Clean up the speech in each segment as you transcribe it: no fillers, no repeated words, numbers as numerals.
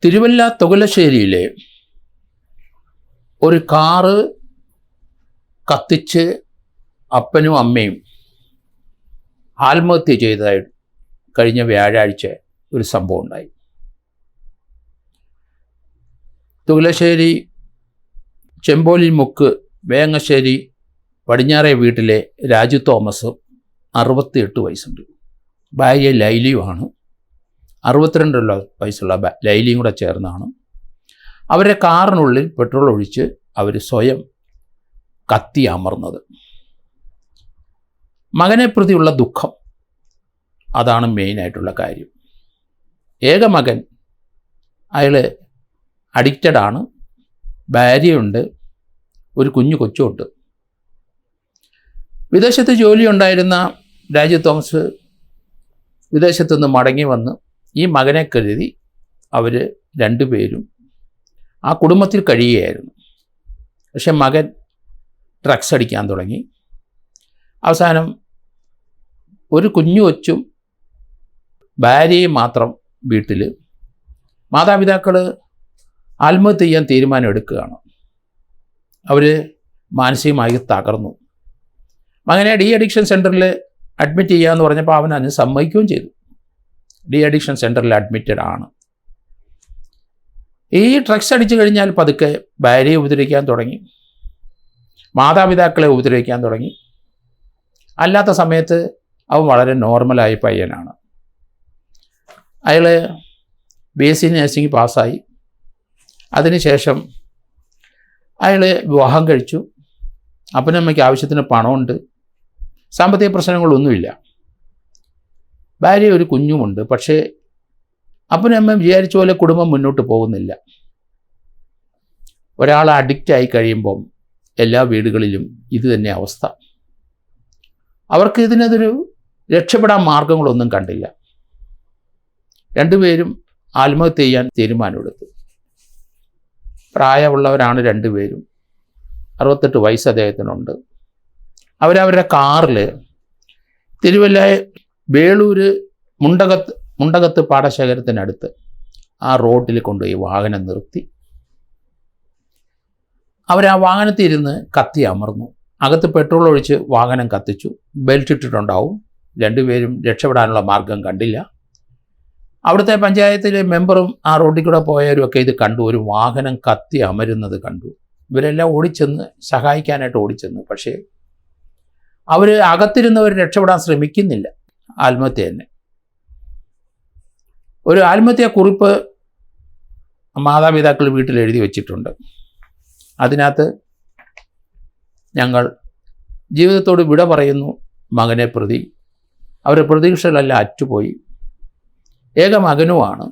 തിരുവല്ല തുകലശ്ശേരിയിലെ ഒരു കാറ് കത്തിച്ച് അപ്പനും അമ്മയും ആത്മഹത്യ ചെയ്തതായി കഴിഞ്ഞ വ്യാഴാഴ്ച ഒരു സംഭവം ഉണ്ടായി. തുകലശ്ശേരി ചെമ്പോലി മുക്ക് വേങ്ങശ്ശേരി പടിഞ്ഞാറേ വീട്ടിലെ രാജു തോമസ് 68 വയസ്സുണ്ട്. ഭാര്യ ലൈലിയുമാണ്. 62 വയസ്സുള്ള ലൈലിയും കൂടെ ചേർന്നാണ് അവരുടെ കാറിനുള്ളിൽ പെട്രോൾ ഒഴിച്ച് അവർ സ്വയം കത്തി അമർന്നത്. മകനെ പ്രതിയുള്ള ദുഃഖം, അതാണ് മെയിനായിട്ടുള്ള കാര്യം. ഏക മകൻ, അയാൾ അഡിക്റ്റഡാണ്, ഭാര്യയുണ്ട്, ഒരു കുഞ്ഞു കൊച്ചുണ്ട്. വിദേശത്ത് ജോലി ഉണ്ടായിരുന്ന രാജു തോമസ് വിദേശത്തു നിന്ന് മടങ്ങി വന്ന് ഈ മകനെ കരുതി അവർ രണ്ടുപേരും ആ കുടുംബത്തിൽ കഴിയുകയായിരുന്നു. പക്ഷെ മകൻ ഡ്രഗ്സ് അടിക്കാൻ തുടങ്ങി. അവസാനം ഒരു കുഞ്ഞു കൊച്ചും ഭാര്യയും മാത്രം വീട്ടിൽ. മാതാപിതാക്കൾ ആത്മഹത്യ ചെയ്യാൻ തീരുമാനം എടുക്കുകയാണ്. അവർ മാനസികമായി തകർന്നു. മകനെ ഡി അഡിക്ഷൻ സെൻറ്ററിൽ അഡ്മിറ്റ് ചെയ്യാമെന്ന് പറഞ്ഞപ്പോൾ അവൻ അതിന് സമ്മതിക്കുകയും ചെയ്തു. ഡി അഡിക്ഷൻ സെൻറ്ററിൽ അഡ്മിറ്റഡ് ആണ്. ഈ ഡ്രഗ്സ് അടിച്ചു കഴിഞ്ഞാൽ പതുക്കെ ഭാര്യയെ ഉപദ്രവിക്കാൻ തുടങ്ങി, മാതാപിതാക്കളെ ഉപദ്രവിക്കാൻ തുടങ്ങി. അല്ലാത്ത സമയത്ത് അവൻ വളരെ നോർമലായ പയ്യനാണ്. അയാൾ BSc നഴ്സിംഗ് പാസ്സായി. അതിനുശേഷം അയാൾ വിവാഹം കഴിച്ചു. അപ്പനും അമ്മയ്ക്ക് ആവശ്യത്തിന് പണമുണ്ട്, സാമ്പത്തിക പ്രശ്നങ്ങളൊന്നുമില്ല. ഭാര്യ ഒരു കുഞ്ഞുമുണ്ട്. പക്ഷേ അപ്പനും അമ്മയും വിചാരിച്ച പോലെ കുടുംബം മുന്നോട്ട് പോകുന്നില്ല. ഒരാൾ അഡിക്റ്റായി കഴിയുമ്പം എല്ലാ വീടുകളിലും ഇത് തന്നെ അവസ്ഥ. അവർക്ക് ഇതിനൊരു രക്ഷപ്പെടാൻ മാർഗങ്ങളൊന്നും കണ്ടില്ല. രണ്ടുപേരും ആത്മഹത്യ ചെയ്യാൻ തീരുമാനമെടുത്തു. പ്രായമുള്ളവരാണ് രണ്ടുപേരും. 68 വയസ്സ് അദ്ദേഹത്തിനുണ്ട്. അവരവരുടെ കാറിൽ തിരുവല്ല വേളൂര് മുണ്ടകത്ത് പാടശേഖരത്തിനടുത്ത് ആ റോഡിൽ കൊണ്ടുപോയി വാഹനം നിർത്തി. അവർ ആ വാഹനത്തിൽ ഇരുന്ന് കത്തി അമർന്നു. അകത്ത് പെട്രോൾ ഒഴിച്ച് വാഹനം കത്തിച്ചു. ബെൽറ്റ് ഇട്ടിട്ടുണ്ടാവും. രണ്ടുപേരും രക്ഷപ്പെടാനുള്ള മാർഗം കണ്ടില്ല. അവിടുത്തെ പഞ്ചായത്തിലെ മെമ്പറും ആ റോഡിൽ കൂടെ പോയവരും ഒക്കെ ഇത് കണ്ടു. ഒരു വാഹനം കത്തി അമരുന്നത് കണ്ടു. ഇവരെല്ലാം ഓടിച്ചെന്ന് സഹായിക്കാനായിട്ട് ഓടിച്ചെന്ന്. പക്ഷേ അവർ അകത്തിരുന്നവർ രക്ഷപ്പെടാൻ ശ്രമിക്കുന്നില്ല. ആത്മഹത്യ തന്നെ. ഒരു ആത്മഹത്യാ കുറിപ്പ് മാതാപിതാക്കൾ വീട്ടിൽ എഴുതി വച്ചിട്ടുണ്ട്. അതിനകത്ത് ഞങ്ങൾ ജീവിതത്തോട് വിട പറയുന്നു, മകനെ പ്രതി. അവരുടെ പ്രതീക്ഷകളെല്ലാം അറ്റുപോയി. ഏക മകനുമാണ്,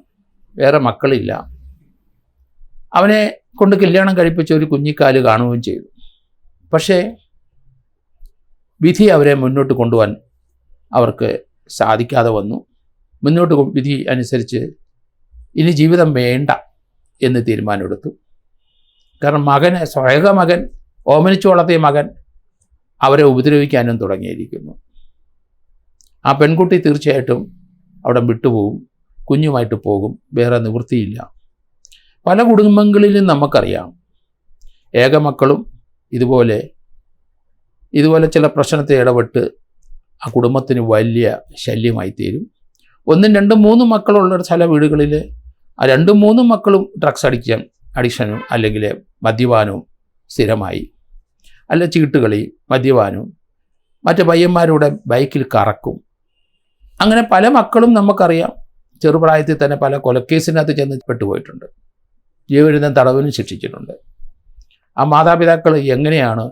വേറെ മക്കളില്ല. അവനെ കൊണ്ട് കല്യാണം കഴിപ്പിച്ച് ഒരു കുഞ്ഞിക്കാല് കാണുകയും ചെയ്തു. പക്ഷേ വിധി അവരെ മുന്നോട്ട് കൊണ്ടുപോകാൻ അവർക്ക് സാധിക്കാതെ വന്നു. മുന്നോട്ട് വിധി അനുസരിച്ച് ഇനി ജീവിതം വേണ്ട എന്ന് തീരുമാനമെടുത്തു. കാരണം സ്വയക മകൻ, ഓമനിച്ചു വളർത്തിയ മകൻ അവരെ ഉപദ്രവിക്കാനും തുടങ്ങിയിരിക്കുന്നു. ആ പെൺകുട്ടി തീർച്ചയായിട്ടും അവിടെ വിട്ടുപോകും, കുഞ്ഞുമായിട്ട് പോകും. വേറെ നിവൃത്തിയില്ല. പല കുടുംബങ്ങളിലും നമുക്കറിയാം, ഏകമക്കളും ഇതുപോലെ ചില പ്രശ്നത്തെ ഇടപെട്ട് ആ കുടുംബത്തിന് വലിയ ശല്യമായി തീരും. 1, 2, 3 മക്കളുള്ള ചില വീടുകളിൽ ആ 2, 3 മക്കളും ഡ്രഗ്സ് അഡിക്ഷനും അല്ലെങ്കിൽ മദ്യപാനവും സ്ഥിരമായി, അല്ല ചീട്ടുകളി, മദ്യപാനവും, മറ്റ് പയ്യന്മാരുടെ ബൈക്കിൽ കറക്കും. അങ്ങനെ പല മക്കളും നമുക്കറിയാം ചെറുപ്രായത്തിൽ തന്നെ പല കൊലക്കേസിനകത്ത് ചെന്ന് പെട്ടുപോയിട്ടുണ്ട്. ജീവപര്യന്തം തടവിനും ശിക്ഷിച്ചിട്ടുണ്ട്. ആ മാതാപിതാക്കൾ എങ്ങനെയാണ്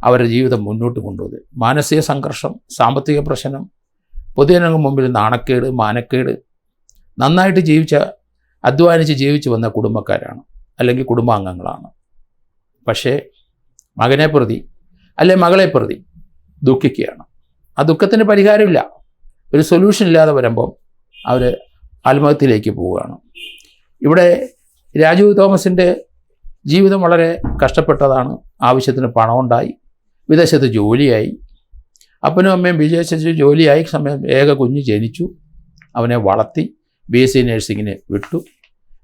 അവരുടെ ജീവിതം മുന്നോട്ട് കൊണ്ടുപോകുന്നത്? മാനസിക സംഘർഷം, സാമ്പത്തിക പ്രശ്നം, പൊതുജനങ്ങൾക്ക് മുമ്പിൽ നാണക്കേട്, മാനക്കേട്. നന്നായിട്ട് അധ്വാനിച്ച് ജീവിച്ചു വന്ന കുടുംബക്കാരാണ്, അല്ലെങ്കിൽ കുടുംബാംഗങ്ങളാണ്. പക്ഷേ മകനെ പ്രതി അല്ലെ മകളെ പ്രതി ദുഃഖിക്കുകയാണ്. ആ ദുഃഖത്തിന് പരിഹാരമില്ല. ഒരു സൊല്യൂഷൻ ഇല്ലാതെ വരുമ്പം അവർ ആത്മഹത്യയിലേക്ക് പോവുകയാണ്. ഇവിടെ രാജു തോമസിൻ്റെ ജീവിതം വളരെ കഷ്ടപ്പെട്ടതാണ്. ആവശ്യത്തിന് പണമുണ്ടായി, വിദേശത്ത് ജോലിയായി, അപ്പനും അമ്മയും വിദേശത്ത് ജോലിയായി സമയം ഏക കുഞ്ഞ് ജനിച്ചു. അവനെ വളർത്തി BSc നഴ്സിങ്ങിന് വിട്ടു.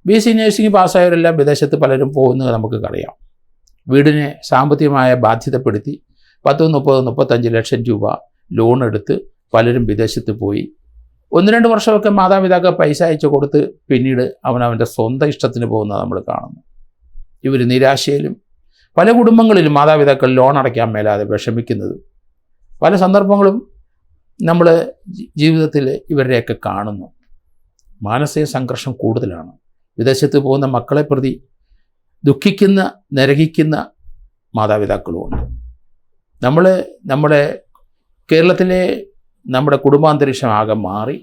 BSc നഴ്സിംഗ് പാസ്സായവരെല്ലാം വിദേശത്ത് പലരും പോകുന്നത് നമുക്കറിയാം. വീടിനെ സാമ്പത്തികമായ ബാധ്യതപ്പെടുത്തി 10, 30, 35 ലക്ഷം രൂപ ലോൺ എടുത്ത് പലരും വിദേശത്ത് പോയി. 1-2 വർഷമൊക്കെ മാതാപിതാക്കൾ പൈസ അയച്ചു കൊടുത്ത് പിന്നീട് അവനവൻ്റെ സ്വന്തം ഇഷ്ടത്തിന് പോകുന്നത് നമ്മൾ കാണുന്നു. ഇവർ നിരാശയിലും പല കുടുംബങ്ങളിലും മാതാപിതാക്കൾ ലോൺ അടയ്ക്കാൻ മേലാതെ വിഷമിക്കുന്നതും പല സന്ദർഭങ്ങളും നമ്മൾ ജീവിതത്തിൽ ഇവരുടെയൊക്കെ കാണുന്നു. മാനസിക സംഘർഷം കൂടുതലാണ്. വിദേശത്ത് പോകുന്ന മക്കളെ പ്രതി ദുഃഖിക്കുന്ന നരകിക്കുന്ന മാതാപിതാക്കളുമുണ്ട്. നമ്മുടെ കേരളത്തിലെ നമ്മുടെ കുടുംബാന്തരീക്ഷം ആകെ മാറി.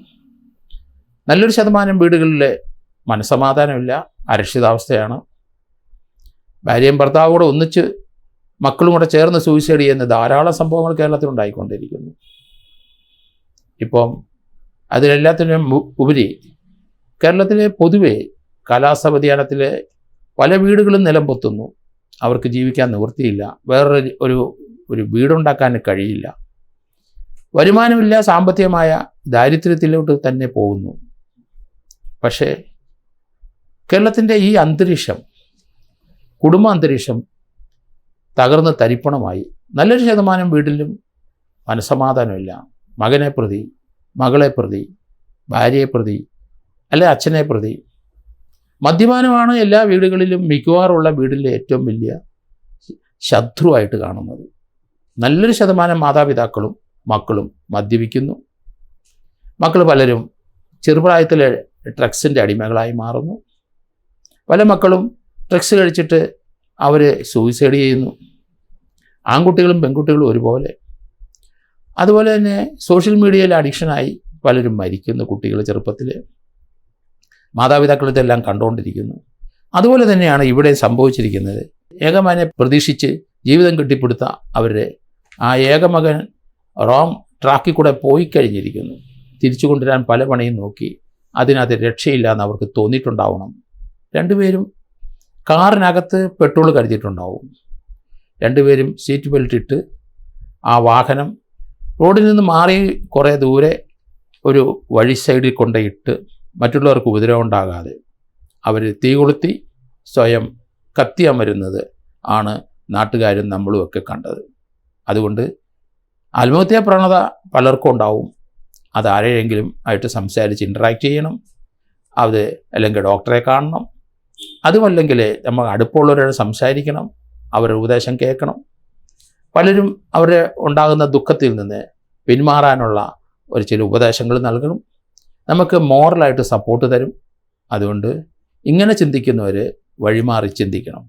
നല്ലൊരു ശതമാനം വീടുകളിൽ മനസ്സമാധാനമില്ല, അരക്ഷിതാവസ്ഥയാണ്. ഭാര്യയും ഭർത്താവും കൂടെ ഒന്നിച്ച് മക്കളും കൂടെ ചേർന്ന് സൂയിസൈഡ് ചെയ്യുന്ന ധാരാളം സംഭവങ്ങൾ കേരളത്തിൽ ഉണ്ടായിക്കൊണ്ടിരിക്കുന്നു. ഇപ്പം അതിലെല്ലാത്തിനും ഉപരി കേരളത്തിലെ പൊതുവെ കാലാവസ്ഥാ വ്യതിയാനത്തിലെ പല വീടുകളും നിലം പൊത്തുന്നു. അവർക്ക് ജീവിക്കാൻ നിവൃത്തിയില്ല. ഒരു വീടുണ്ടാക്കാൻ കഴിയില്ല. വരുമാനമില്ല, സാമ്പത്തികമായ ദാരിദ്ര്യത്തിലോട്ട് തന്നെ പോകുന്നു. പക്ഷേ കേരളത്തിൻ്റെ ഈ അന്തരീക്ഷം, കുടുംബ അന്തരീക്ഷം തകർന്ന് തരിപ്പണമായി. നല്ലൊരു ശതമാനം വീട്ടിലും മനസ്സമാധാനമില്ല. മകനെ പ്രതി, മകളെ പ്രതി, ഭാര്യയെ പ്രതി, അല്ലെ അച്ഛനെ പ്രതി. മദ്യപാനമാണ് എല്ലാ വീടുകളിലും, മിക്കവാറുള്ള വീടിലെ ഏറ്റവും വലിയ ശത്രുവായിട്ട് കാണുന്നത്. നല്ലൊരു ശതമാനം മാതാപിതാക്കളും മക്കളും മദ്യപിക്കുന്നു. മക്കൾ പലരും ചെറുപ്രായത്തിലെ ഡ്രഗ്സിൻ്റെ അടിമകളായി മാറുന്നു. പല മക്കളും ഡ്രഗ്സ് കഴിച്ചിട്ട് അവർ സൂയിസൈഡ് ചെയ്യുന്നു. ആൺകുട്ടികളും പെൺകുട്ടികളും ഒരുപോലെ. അതുപോലെ തന്നെ സോഷ്യൽ മീഡിയയിൽ അഡിക്ഷനായി പലരും മരിക്കുന്നു. കുട്ടികൾ ചെറുപ്പത്തിൽ മാതാപിതാക്കൾ ഇതെല്ലാം കണ്ടുകൊണ്ടിരിക്കുന്നു. അതുപോലെ തന്നെയാണ് ഇവിടെ സംഭവിച്ചിരിക്കുന്നത്. ഏകമകനെ പ്രതീക്ഷിച്ച് ജീവിതം കെട്ടിപ്പടുത്ത അവരുടെ ആ ഏകമകൻ റോങ് ട്രാക്കിൽ കൂടെ പോയി കഴിഞ്ഞിരിക്കുന്നു. തിരിച്ചു കൊണ്ടുവരാൻ പല പണിയും നോക്കി. അതിനകത്ത് രക്ഷയില്ല എന്ന് അവർക്ക് തോന്നിയിട്ടുണ്ടാവണം. രണ്ടുപേരും കാറിനകത്ത് പെട്രോൾ കരുതിയിട്ടുണ്ടാവും. രണ്ടുപേരും സീറ്റ് ബെൽറ്റ് ഇട്ട് ആ വാഹനം റോഡിൽ നിന്ന് മാറി കുറേ ദൂരെ ഒരു വഴി സൈഡിൽ കൊണ്ടിട്ട് മറ്റുള്ളവർക്ക് ഉപദ്രവം ഉണ്ടാകാതെ അവർ തീ കൊളുത്തി സ്വയം കത്തിയമരുന്നത് ആണ് നാട്ടുകാരും നമ്മളുമൊക്കെ കണ്ടത്. അതുകൊണ്ട് ആത്മഹത്യാ പ്രവണത പലർക്കും ഉണ്ടാവും. അത് ആരെയെങ്കിലും ആയിട്ട് സംസാരിച്ച് ഇൻറ്ററാക്ട് ചെയ്യണം. അത് അല്ലെങ്കിൽ ഡോക്ടറെ കാണണം. അതുമല്ലെങ്കിൽ നമ്മൾ അടുപ്പമുള്ളവരോട് സംസാരിക്കണം. അവരുടെ ഉപദേശം കേൾക്കണം. പലരും അവരെ ഉണ്ടാകുന്ന ദുഃഖത്തിൽ നിന്ന് പിന്മാറാനുള്ള ചില ഉപദേശങ്ങൾ നൽകണം. നമുക്ക് മോറലായിട്ട് സപ്പോർട്ട് തരും. അതുകൊണ്ട് ഇങ്ങനെ ചിന്തിക്കുന്നവർ വഴിമാറി ചിന്തിക്കണം.